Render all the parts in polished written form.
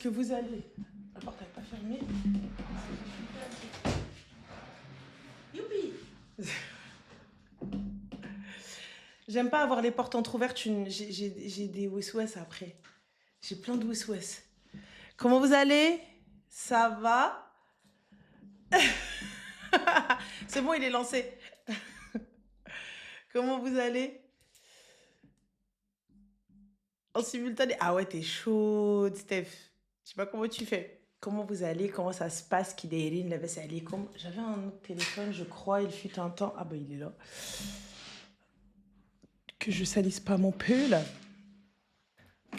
que vous allez? La porte n'est pas fermée. Youpi! J'aime pas avoir les portes entrouvertes. J'ai des wess après. J'ai plein de wess. Comment vous allez? Ça va? C'est bon, il est lancé. Comment vous allez? En simultané. Ah ouais, t'es chaude, Steph. Je sais pas comment tu fais. Comment vous allez? Comment ça se passe? J'avais un autre téléphone, je crois, il fut un temps. Ah bah il est là. Que je salisse pas mon pull.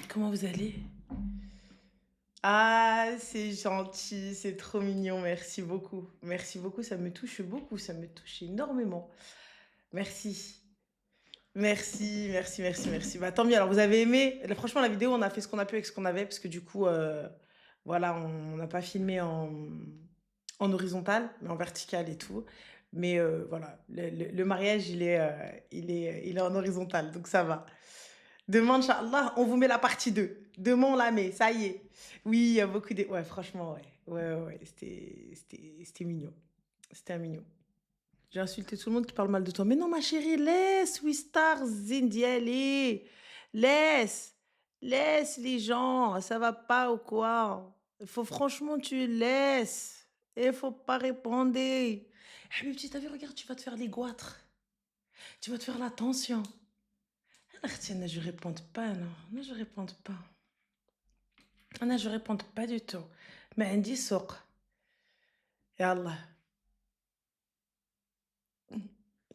Comment vous allez? Ah, c'est gentil, c'est trop mignon, merci beaucoup. Merci beaucoup, ça me touche beaucoup, ça me touche énormément. Merci. Merci. Bah, tant mieux. Alors, vous avez aimé? Franchement, la vidéo, on a fait ce qu'on a pu avec ce qu'on avait, parce que du coup, voilà, on n'a pas filmé en horizontal, mais en vertical et tout. Mais voilà, le mariage, il est en horizontal, donc ça va. Demain, Inch'Allah, on vous met la partie 2. Demain, on la met, ça y est. Oui, il y a beaucoup de... Ouais, franchement, ouais. Ouais, c'était mignon. C'était un mignon. J'ai insulté tout le monde qui parle mal de toi. Mais non, ma chérie, laisse Wistar Zindiali. Laisse. Laisse les gens. Ça va pas ou quoi? Il faut franchement, tu laisses. Il faut pas répondre. Eh, mais petit, t'as vu, regarde, tu vas te faire les goitres. Tu vas te faire la tension. Ah, tiens, je réponds pas, non. Non, je réponds pas. Ah, non, je réponds pas du tout. Mais elle dit souk. Et Allah.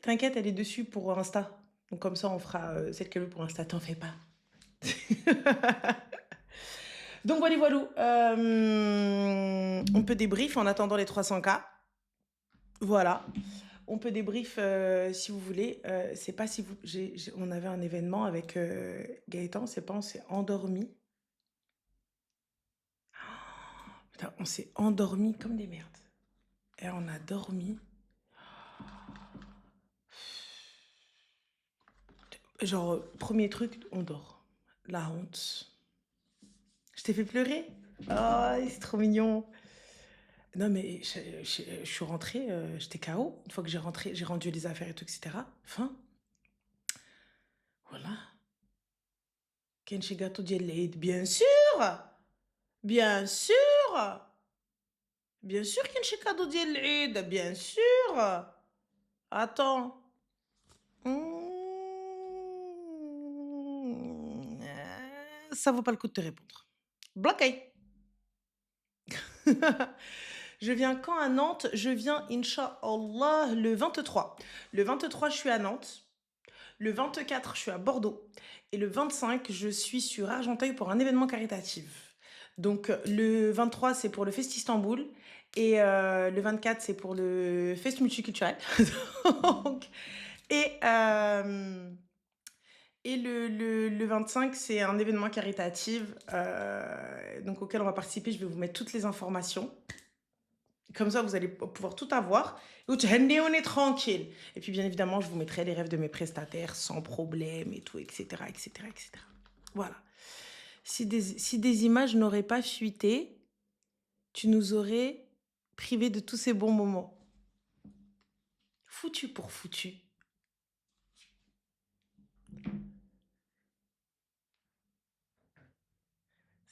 T'inquiète, elle est dessus pour Insta. Donc comme ça, on fera celle qu'elle veut pour Insta. T'en fais pas. Donc voilà. On peut débrief en attendant les 300K. Voilà. On peut débrief si vous voulez. C'est pas si vous... on avait un événement avec Gaëtan. C'est pas, on s'est endormi. Putain, on s'est endormi comme des merdes. Et on a dormi. Genre, premier truc, on dort. La honte. Je t'ai fait pleurer? Oh, c'est trop mignon. Non, mais je suis rentrée, j'étais KO. Une fois que j'ai rentré, j'ai rendu les affaires et tout, etc. Fin. Voilà. Kenshi gâteau d'Yelleid, bien sûr! Bien sûr! Bien sûr, Kenshi gâteau d'Yelleid, bien sûr! Attends. Ça vaut pas le coup de te répondre. Bloqué. Je viens quand à Nantes? Je viens, Inch'Allah, le 23. Le 23, je suis à Nantes. Le 24, je suis à Bordeaux. Et le 25, je suis sur Argenteuil pour un événement caritatif. Donc, le 23, c'est pour le Fest Istanbul. Et le 24, c'est pour le Fest multiculturel. Donc, et le 25, c'est un événement caritatif donc auquel on va participer. Je vais vous mettre toutes les informations. Comme ça, vous allez pouvoir tout avoir. On est tranquille. Et puis, bien évidemment, je vous mettrai les rêves de mes prestataires sans problème et tout, etc., etc., etc. Voilà. Si des images n'auraient pas fuité, tu nous aurais privé de tous ces bons moments. Foutu pour foutu.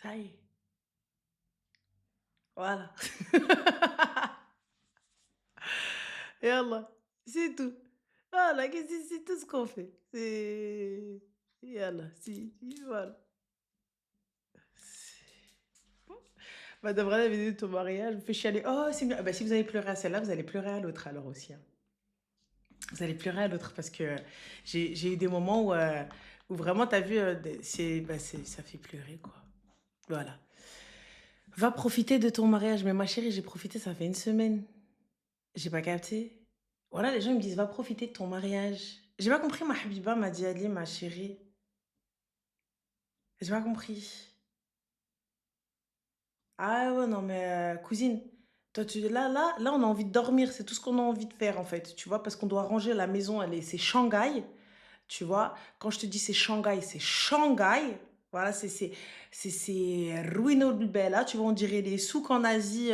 Ça y est. Voilà. Et Allah, c'est tout. Voilà, c'est tout ce qu'on fait. C'est... Et Allah, voilà. Madame Rana, la vidéo de ton mariage, vous fait chialer. Oh, c'est bien. Ah bah, si vous allez pleurer à celle-là, vous allez pleurer à l'autre alors aussi, hein. Vous allez pleurer à l'autre parce que j'ai eu des moments où vraiment, t'as vu, ça fait pleurer, quoi. Voilà. Va profiter de ton mariage. Mais ma chérie, j'ai profité, ça fait une semaine. J'ai pas capté. Voilà, les gens me disent, va profiter de ton mariage. J'ai pas compris, ma Habiba m'a dit, allez, ma chérie. J'ai pas compris. Ah ouais, non, mais cousine, toi, là, on a envie de dormir. C'est tout ce qu'on a envie de faire, en fait. Tu vois, parce qu'on doit ranger la maison. C'est Shanghai. Tu vois, quand je te dis c'est Shanghai, c'est Shanghai. Voilà, c'est ruino de bella. Tu vois, on dirait les souks en Asie,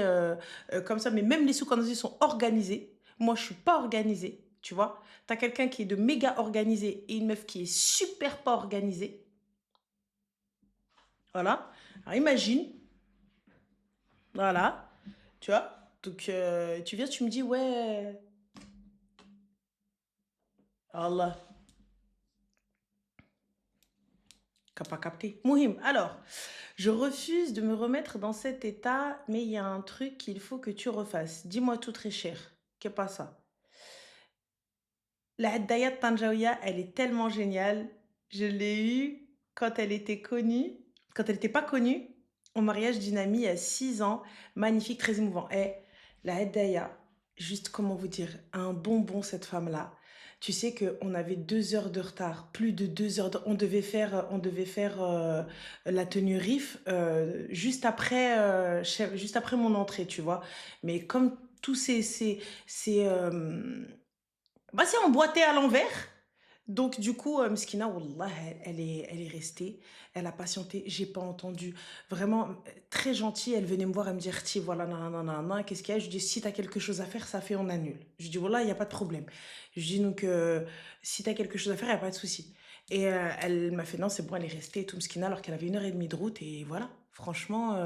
comme ça. Mais même les souks en Asie sont organisés. Moi, je suis pas organisée, tu vois. T'as quelqu'un qui est de méga organisé et une meuf qui est super pas organisée. Voilà. Alors imagine, voilà, tu vois. Donc, tu viens, tu me dis, ouais, Allah, qu'a pas capté. Mohim. Alors, je refuse de me remettre dans cet état, mais il y a un truc qu'il faut que tu refasses. Dis-moi tout très cher. Qu'est pas ça? La Daya de Tanjaouia, elle est tellement géniale. Je l'ai eue quand elle était connue, quand elle n'était pas connue, au mariage d'une amie il y a 6 ans. Magnifique, très émouvant. Et la Daya, juste comment vous dire, un bonbon cette femme-là. Tu sais qu'on avait 2 heures de retard, plus de 2 heures. On devait faire la tenue RIF juste après mon entrée, tu vois. Mais comme tous ces bah, c'est emboîté à l'envers. Donc, du coup, Mskina, Wallah, elle est restée. Elle a patienté. J'ai pas entendu. Vraiment, très gentille. Elle venait me voir. Elle me dit, Rti, voilà, nanana, qu'est-ce qu'il y a? Je dis, si t'as quelque chose à faire, ça fait, on annule. Je dis, voilà, il n'y a pas de problème. Je dis, donc, si t'as quelque chose à faire, il n'y a pas de souci. Et elle m'a fait, non, c'est bon, elle est restée et tout, Mskina, alors qu'elle avait 1 heure et demie de route. Et voilà. Franchement,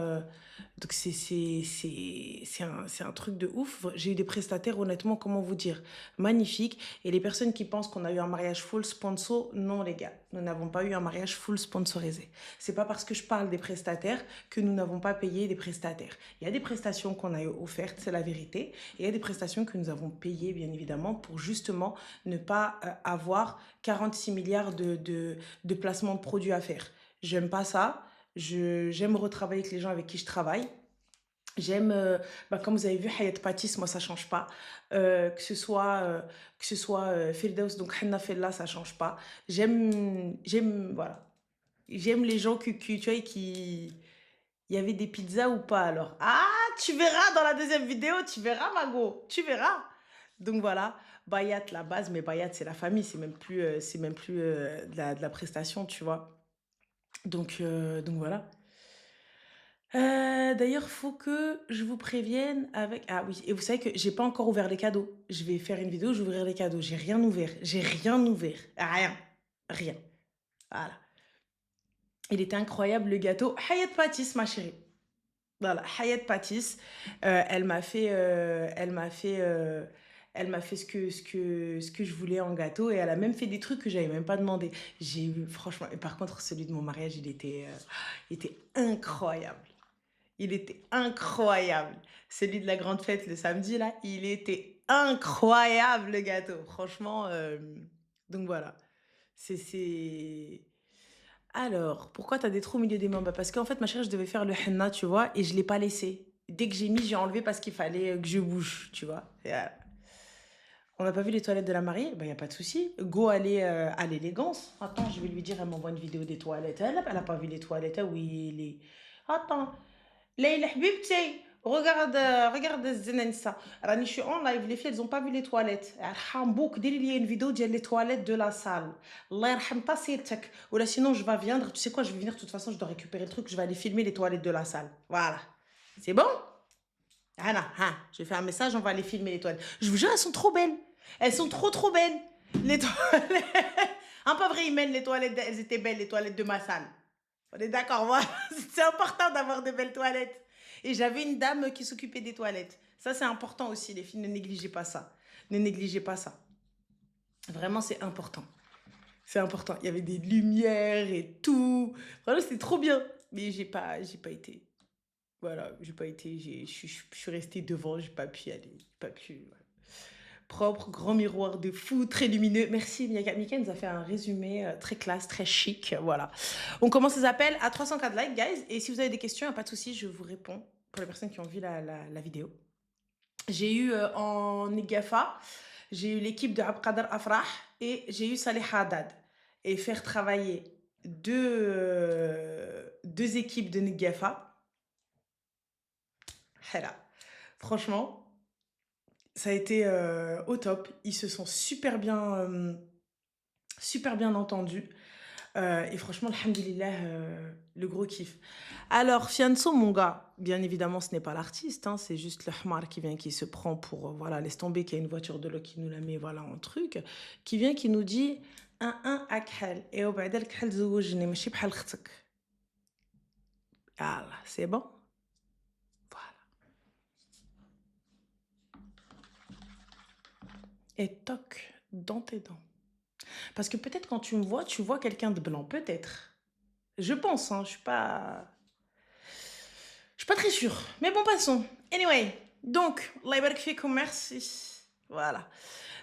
donc c'est un truc de ouf. J'ai eu des prestataires, honnêtement, comment vous dire, magnifiques. Et les personnes qui pensent qu'on a eu un mariage full sponsor, non les gars, nous n'avons pas eu un mariage full sponsorisé. C'est pas parce que je parle des prestataires que nous n'avons pas payé des prestataires. Il y a des prestations qu'on a offertes, c'est la vérité. Et il y a des prestations que nous avons payées, bien évidemment, pour justement ne pas avoir 46 milliards de placements de produits à faire. J'aime pas ça. J'aime retravailler avec les gens avec qui je travaille. J'aime, bah, comme vous avez vu, Hayat Patis, moi ça change pas. Que ce soit Firdaus, donc Hanna Fella, ça change pas. Voilà. J'aime les gens tu vois, qui. Il y avait des pizzas ou pas alors? Ah, tu verras dans la deuxième vidéo, tu verras, Mago, tu verras. Donc voilà, Bayat, la base, mais Bayat, c'est la famille, c'est même plus de la prestation, tu vois. Donc voilà. D'ailleurs, faut que je vous prévienne avec. Ah oui, et vous savez que j'ai pas encore ouvert les cadeaux. Je vais faire une vidéo, j'ouvrirai les cadeaux. J'ai rien ouvert. J'ai rien ouvert. Rien. Rien. Voilà. Il était incroyable le gâteau. Hayat Patis, ma chérie. Voilà, Hayat Patis. Elle m'a fait ce que je voulais en gâteau et elle a même fait des trucs que j'avais même pas demandé. J'ai eu, franchement, et par contre, celui de mon mariage, il était incroyable. Il était incroyable. Celui de la grande fête le samedi, là, il était incroyable, le gâteau. Franchement, donc voilà. C'est. Alors, pourquoi t'as des trous au milieu des mains? Bah, parce qu'en fait, ma chérie, je devais faire le henna, tu vois, et je l'ai pas laissé. Dès que j'ai mis, j'ai enlevé parce qu'il fallait que je bouge, tu vois. Et, on n'a pas vu les toilettes de la mariée? Bah, y a pas de souci. Go aller à l'élégance. Attends, je vais lui dire, elle m'envoie une vidéo des toilettes. Elle a pas vu les toilettes. Ah oui, les. Attends. Leïla Habibti, regarde Zenensa. Rani, je suis en live. Les filles, elles ont pas vu les toilettes. Hambouk, dis-lui, il y a une vidéo de les toilettes de la salle. Allah yarham ta sirtek. Ou là, sinon, je vais venir. Tu sais quoi, je vais venir. De toute façon, je dois récupérer le truc. Je vais aller filmer les toilettes de la salle. Voilà. C'est bon? Anna, hein, je vais faire un message. On va aller filmer les toilettes. Je vous jure, elles sont trop belles. Elles sont trop, trop belles. Les toilettes. Un pas vrai, Imen, les toilettes, elles étaient belles, les toilettes de ma salle. On est d'accord, moi. C'est important d'avoir de belles toilettes. Et j'avais une dame qui s'occupait des toilettes. Ça, c'est important aussi, les filles. Ne négligez pas ça. Ne négligez pas ça. Vraiment, c'est important. C'est important. Il y avait des lumières et tout. Vraiment, c'était trop bien. Mais j'ai pas été. Voilà, j'ai pas été. Je suis restée devant. J'ai pas pu y aller. J'ai pas pu. Voilà. Propre, grand miroir de fou, très lumineux. Merci, Mika. Mika nous a fait un résumé très classe, très chic. Voilà. On commence les appels à 304 likes, guys. Et si vous avez des questions, pas de souci, je vous réponds pour les personnes qui ont vu la vidéo. J'ai eu en Nigafa, j'ai eu l'équipe de Abqadar Afrah et j'ai eu Salih Haddad. Et faire travailler deux équipes de Nigafa. Voilà. Franchement, ça a été au top. Ils se sont super bien entendus. Et franchement, alhamdoulilah, le gros kiff. Alors, Fianso, mon gars, bien évidemment, ce n'est pas l'artiste, hein, c'est juste le Hmar qui vient, qui se prend pour, voilà, laisse tomber, qui a une voiture de l'eau qui nous la met, voilà, en truc, qui vient, qui nous dit un akhal. Et au بعد الكحل زوجني ماشي بحال اختك. Ah là, c'est bon? Voilà. Et toc, dans tes dents. Parce que peut-être quand tu vois quelqu'un de blanc, peut-être. Je pense, hein, je suis pas très sûre. Mais bon, passons. Anyway, donc, Allah يبارك فيكم, merci. Voilà.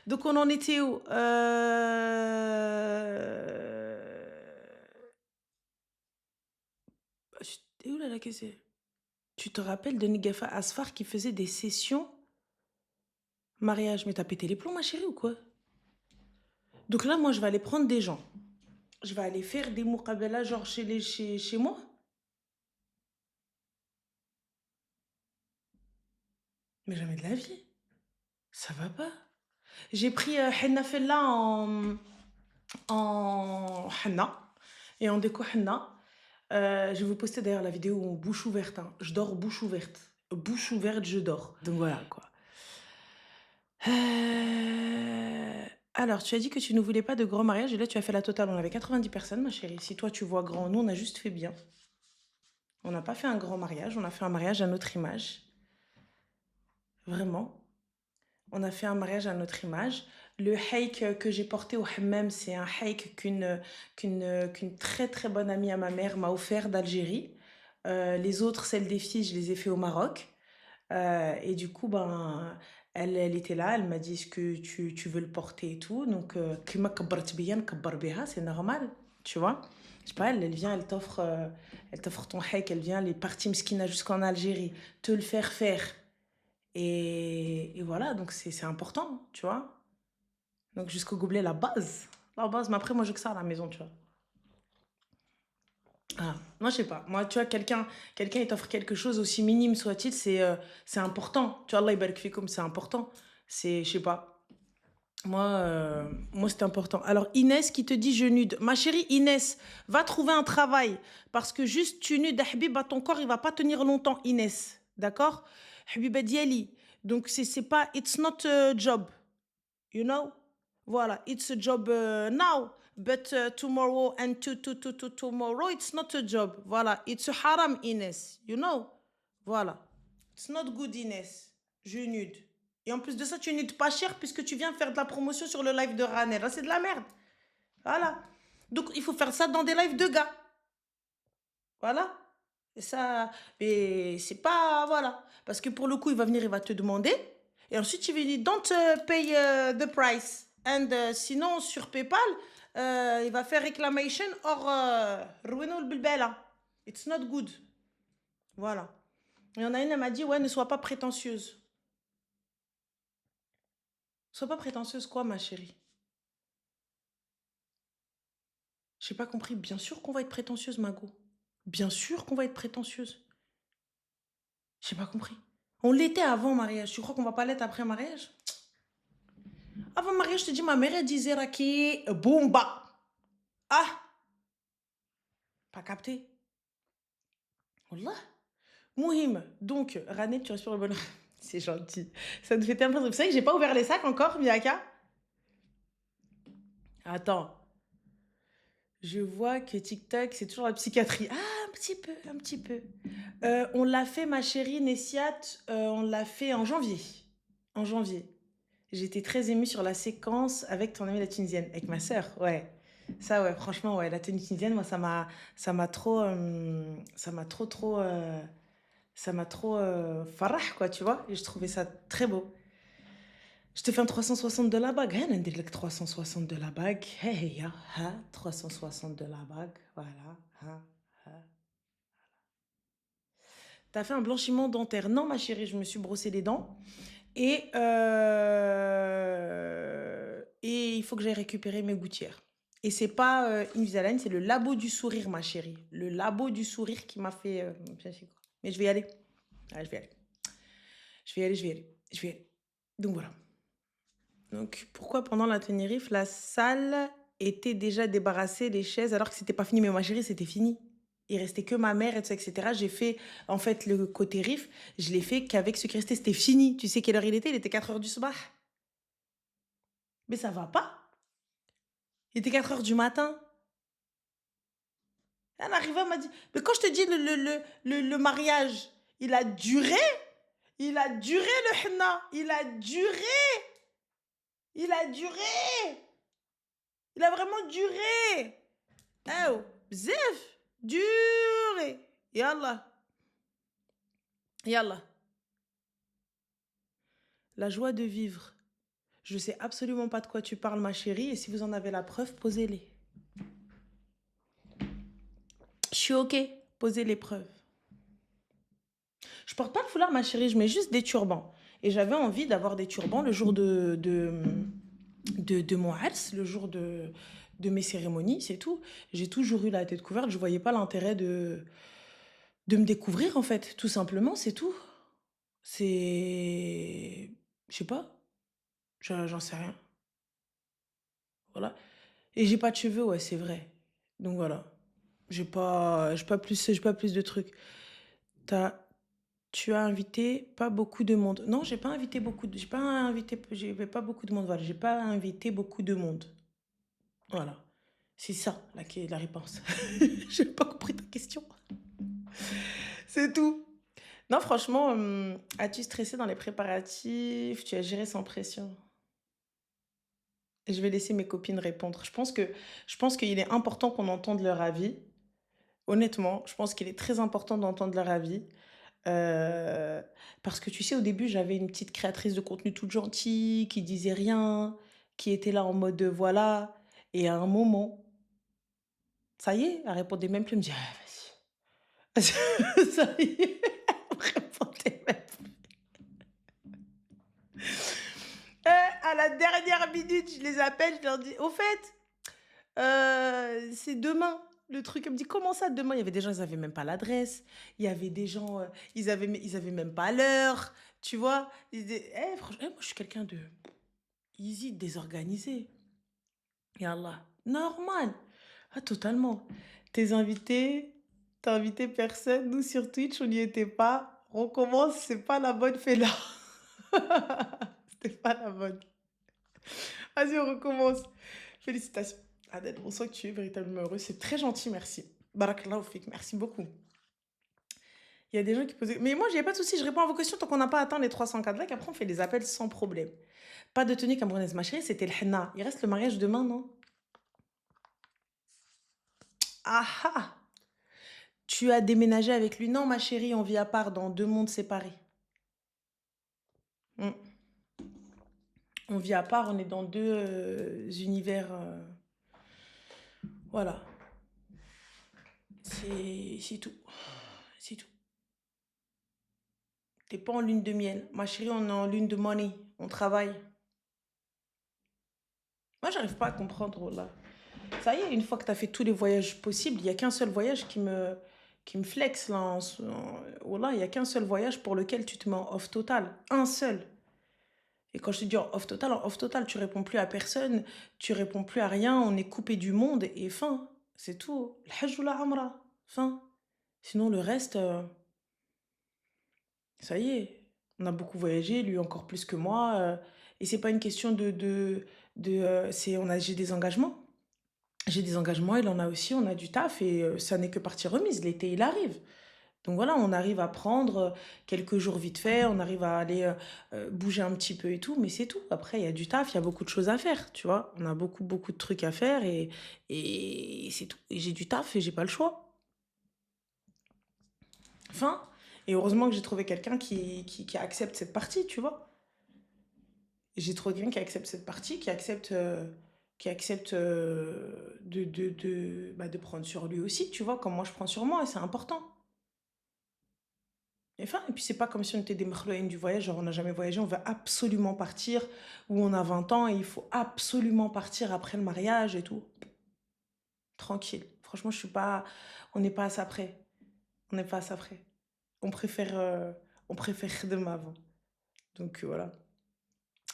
Donc, on en était où? Et où là, la caisse? Tu te rappelles de Nigafa Asfar qui faisait des sessions mariage? Mais t'as pété les plombs, ma chérie, ou quoi? Donc là, moi, je vais aller prendre des gens. Je vais aller faire des muqabala, genre chez moi. Mais jamais de la vie. Ça va pas. J'ai pris Henna Fella en henna et en déco henna. Je vais vous poster d'ailleurs la vidéo bouche ouverte, hein. Je dors bouche ouverte. Bouche ouverte, je dors. Donc voilà, quoi. Alors, tu as dit que tu ne voulais pas de grand mariage et là, tu as fait la totale. On avait 90 personnes, ma chérie. Si toi, tu vois grand, nous, on a juste fait bien. On n'a pas fait un grand mariage, on a fait un mariage à notre image. Vraiment. On a fait un mariage à notre image. Le hike que j'ai porté au hammam, c'est un hike qu'une très très bonne amie à ma mère m'a offert d'Algérie. Les autres, celles des filles, je les ai fait au Maroc. Et du coup, ben, elle était là, elle m'a dit, est-ce que tu veux le porter et tout. Donc, كيما كبرت بيا نكبر بها, c'est normal, tu vois. Je sais pas, elle vient, elle t'offre ton hike, elle vient, les parties mskina jusqu'en Algérie, te le faire. Et voilà, donc c'est important, tu vois. Donc jusqu'au gobelet, la base. La base, mais après, moi, j'ai que ça à la maison, tu vois. Ah, moi, je sais pas. Moi, tu vois, quelqu'un, il t'offre quelque chose, aussi minime soit-il, c'est important. Tu vois, Allah yabarak fikoum, c'est important. Je sais pas. Moi, c'est important. Alors, Inès qui te dit je nude. Ma chérie Inès, va trouver un travail. Parce que juste tu nudes, Habib, ton corps, il va pas tenir longtemps, Inès. D'accord? Habiba Diali. Donc, c'est pas, it's not a job. You know? Voilà, it's a job now, but tomorrow and tomorrow, it's not a job. Voilà, it's a haram, Inès. You know? Voilà. It's not good, Inès. Je nude. Et en plus de ça, tu nudes pas cher puisque tu viens faire de la promotion sur le live de Ranel. Là, c'est de la merde. Voilà. Donc, il faut faire ça dans des lives de gars. Voilà. Et ça, mais c'est pas, voilà. Parce que pour le coup, il va venir, il va te demander. Et ensuite, il va dire, don't pay the price. And sinon, sur PayPal, il va faire réclamation or ruino le bilbela. It's not good. Voilà. Il y en a une, elle m'a dit, ouais, ne sois pas prétentieuse. Sois pas prétentieuse quoi, ma chérie? J'ai pas compris. Bien sûr qu'on va être prétentieuse, Mago. Bien sûr qu'on va être prétentieuse. J'ai pas compris. On l'était avant mariage. Tu crois qu'on va pas l'être après mariage? Avant mariage, je te dis, ma mère, elle disait Raki, Boomba. Ah, pas capté. Wallah. Mouhim. Donc, Rané, tu respires le bonheur. C'est gentil. Ça te fait tellement. Vous savez que j'ai pas ouvert les sacs encore, Miyaka? Attends. Je vois que TikTok, c'est toujours la psychiatrie. Ah, un petit peu, un petit peu. On l'a fait, ma chérie Nessiat, on l'a fait en janvier. En janvier. J'étais très émue sur la séquence avec ton amie la Tunisienne, avec ma sœur, ouais. Ça, ouais, franchement, ouais, la tenue tunisienne, moi, ça m'a trop farah, quoi, tu vois. Et je trouvais ça très beau. Je te fais un 360 de la bague. Hein, on 360 de la bague. Hey, hey, ha, 360 de la bague. Voilà. Ha, ha. T'as fait un blanchiment dentaire. Non, ma chérie, je me suis brossé les dents. Et il faut que j'aille récupérer mes gouttières. Et c'est pas Invisalign, c'est le labo du sourire, ma chérie. Le labo du sourire qui m'a fait... Mais je vais y aller. Ah, je vais y aller. Je vais y aller, je vais y aller. Je vais y aller. Donc voilà. Donc pourquoi pendant la Tenerife, la salle étaient déjà débarrassées, les chaises, alors que c'était pas fini. Mais ma chérie, c'était fini. Il restait que ma mère et tout ça, etc. J'ai fait, en fait, le côté RIF, je l'ai fait qu'avec ce qui restait. C'était fini. Tu sais quelle heure il était? Il était 4 heures du soir. Mais ça va pas. Il était 4 heures du matin. Elle arrivait, elle m'a dit, mais quand je te dis le mariage, il a duré, il a duré le henna, il a duré, il a duré, il a vraiment duré. Oh, bzef, duré. Yallah, yallah. La joie de vivre. Je sais absolument pas de quoi tu parles, ma chérie, et si vous en avez la preuve, posez-les. Je suis ok, posez les preuves. Je porte pas de foulard, ma chérie, je mets juste des turbans. Et j'avais envie d'avoir des turbans le jour de mon hals, le jour de mes cérémonies, c'est tout. J'ai toujours eu la tête couverte, je voyais pas l'intérêt de me découvrir, en fait, tout simplement, c'est tout. C'est... Je sais pas, j'en sais rien. Voilà. Et j'ai pas de cheveux, ouais, c'est vrai. Donc voilà. J'ai pas plus de trucs. T'as, Tu as invité pas beaucoup de monde. Non, j'ai pas invité beaucoup de, j'ai pas invité, j'ai pas beaucoup de monde. Voilà, j'ai pas invité beaucoup de monde. Voilà. C'est ça la réponse. J'ai pas compris ta question. C'est tout. Non, franchement, as-tu stressé dans les préparatifs? Tu as géré sans pression? Je vais laisser mes copines répondre. Je pense qu'il est important qu'on entende leur avis. Honnêtement, je pense qu'il est très important d'entendre leur avis. Euh, Parce que tu sais, au début, j'avais une petite créatrice de contenu toute gentille, qui disait rien, qui était là en mode voilà. Et à un moment, ça y est, elle répondait même plus. Elle me dit, ah, vas-y. Ça y est, elle me répondait même plus. À la dernière minute, je les appelle, je leur dis, au fait, c'est demain. Le truc, elle me dit, comment ça demain? Il y avait des gens, ils avaient même pas l'adresse. Il y avait des gens, ils avaient même pas l'heure. Tu vois? Franchement, moi, je suis quelqu'un de easy, désorganisé. Et Allah, normal. Ah, totalement. Tes invités, t'as invité personne. Nous, sur Twitch, on n'y était pas. On recommence, c'est pas la bonne fella. C'était pas la bonne. Vas-y, on recommence. Félicitations. Adèle, on sent que tu es véritablement heureux. C'est très gentil, merci. Barakallahu fik, merci beaucoup. Il y a des gens qui posaient. Mais moi, j'ai pas de souci, je réponds à vos questions tant qu'on n'a pas atteint les 304 likes. Après, on fait des appels sans problème. Pas de tenue camerounaise, ma chérie, c'était le henna. Il reste le mariage demain, non? Ah ah! Tu as déménagé avec lui? Non, ma chérie, on vit à part dans deux mondes séparés. Hmm. On vit à part, on est dans deux univers. Voilà. C'est tout. C'est tout. T'es pas en lune de miel. Ma chérie, on est en lune de money. On travaille. Moi, j'arrive pas à comprendre, là. Ça y est, une fois que tu as fait tous les voyages possibles, il n'y a qu'un seul voyage qui me flex, là. Wallah, il n'y a qu'un seul voyage pour lequel tu te mets en off total. Un seul. Et quand je te dis en off total, tu réponds plus à personne, tu réponds plus à rien, on est coupé du monde et fin. C'est tout. Le hajj ou la amra. Fin. Sinon, le reste, ça y est. On a beaucoup voyagé, lui encore plus que moi. Et c'est pas une question j'ai des engagements. J'ai des engagements, il en a aussi, on a du taf et ça n'est que partie remise. L'été, il arrive. Donc voilà, on arrive à prendre quelques jours vite fait, on arrive à aller bouger un petit peu et tout, mais c'est tout. Après, il y a du taf, il y a beaucoup de choses à faire, tu vois. On a beaucoup, beaucoup de trucs à faire et c'est tout. Et j'ai du taf et j'ai pas le choix. Enfin, et heureusement que j'ai trouvé quelqu'un qui accepte cette partie, tu vois. J'ai trouvé quelqu'un qui accepte cette partie, qui accepte de prendre sur lui aussi, tu vois, comme moi je prends sur moi, et c'est important. Et puis c'est pas comme si on était des mekhloïnes du voyage, genre on n'a jamais voyagé, on veut absolument partir, ou on a 20 ans et il faut absolument partir après le mariage et tout. Tranquille. Franchement, on n'est pas à ça près. On n'est pas à ça près. On préfère, on préfère de avant. Donc voilà.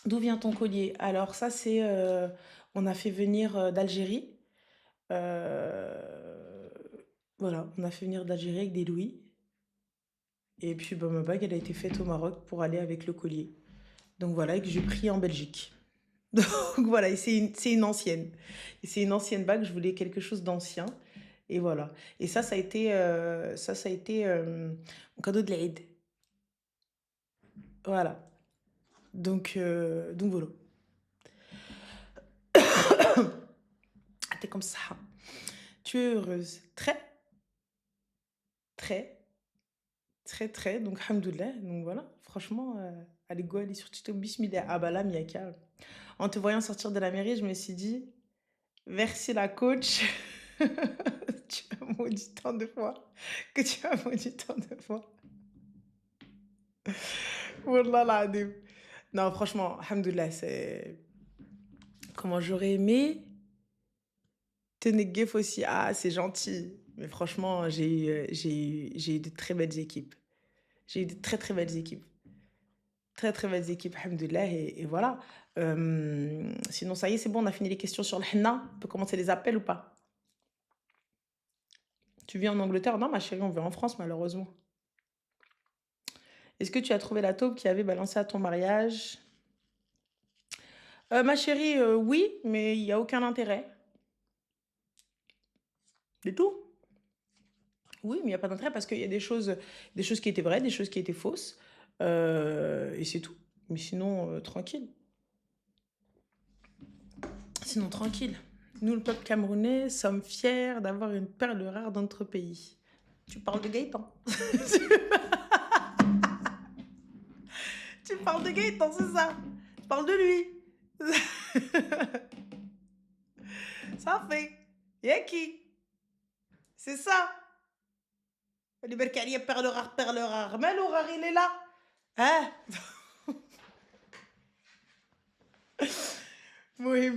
D'où vient ton collier? Alors ça, c'est, on a fait venir, d'Algérie. Heu, voilà, on a fait venir d'Algérie avec des louis et puis, bah, ma bague, elle a été faite au Maroc pour aller avec le collier. Donc voilà et que j'ai pris en Belgique. Donc voilà et c'est une ancienne. Et c'est une ancienne bague, je voulais quelque chose d'ancien et voilà. Et ça a été, ça a été, mon cadeau de l'Aïd. Voilà. Donc voilà. Ah, tu comme ça. Tu es heureuse? Très, très, très, très, donc hamdoullah, donc voilà. Franchement, allez go, allez sur TikTok, bismillah. Ah bah là, Miaka, en te voyant sortir de la mairie, je me suis dit: «Merci la coach, tu as maudit tant de fois, que tu as maudit tant de fois». Wallah l'adhim. Non, franchement, hamdoullah, c'est comment j'aurais aimé te néguer aussi. Ah, c'est gentil, mais franchement, j'ai eu de très belles équipes. J'ai eu de très, très belles équipes. Très, très belles équipes, hamdoullah et voilà. Sinon ça y est, c'est bon, on a fini les questions sur le henna. On peut commencer les appels ou pas? Tu vis en Angleterre? Non, ma chérie, on vit en France malheureusement. Est-ce que tu as trouvé la taupe qui avait balancé à ton mariage? Ma chérie, oui, mais il y a aucun intérêt. C'est tout. Oui, mais il y a pas d'intérêt parce qu'il y a des choses qui étaient vraies, des choses qui étaient fausses, et c'est tout. Mais sinon, tranquille. Sinon tranquille. Nous, le peuple camerounais, sommes fiers d'avoir une perle rare dans notre pays. Tu parles de Gaëtan. Tu parles de Gaëtan, c'est ça? Tu parles de lui. Ça fait. Yaki. C'est ça. Les Berkalier, perle rare, perle rare. Mais le rare, il est là. Hein? Oui.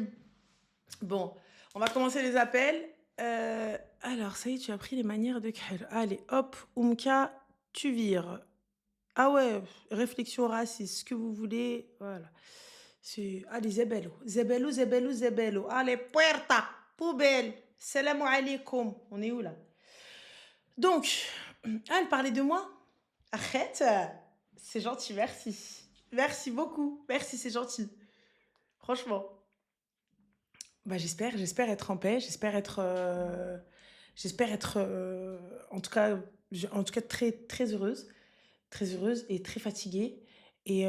Bon, on va commencer les appels. Alors, ça y est, tu as pris les manières de Krell. Allez, hop, Oumka, tu vires. Ah ouais, réflexion raciste, ce que vous voulez, voilà. Allez, Zebello, Zebello, Zebello, Zebello. Allez, puerta, poubelle, salam alaikum. On est où là? Donc, elle parlait de moi. Arrête, c'est gentil, merci. Merci beaucoup, merci, c'est gentil. Franchement. Bah, j'espère être en paix, j'espère être, en tout cas très, très heureuse et très fatiguée. Et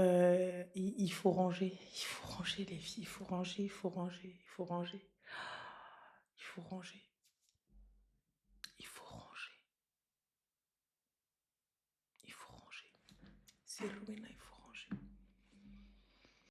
il faut ranger, les filles, il faut ranger, il faut ranger, il faut ranger, il faut ranger, il faut ranger, il faut ranger. C'est ruiné.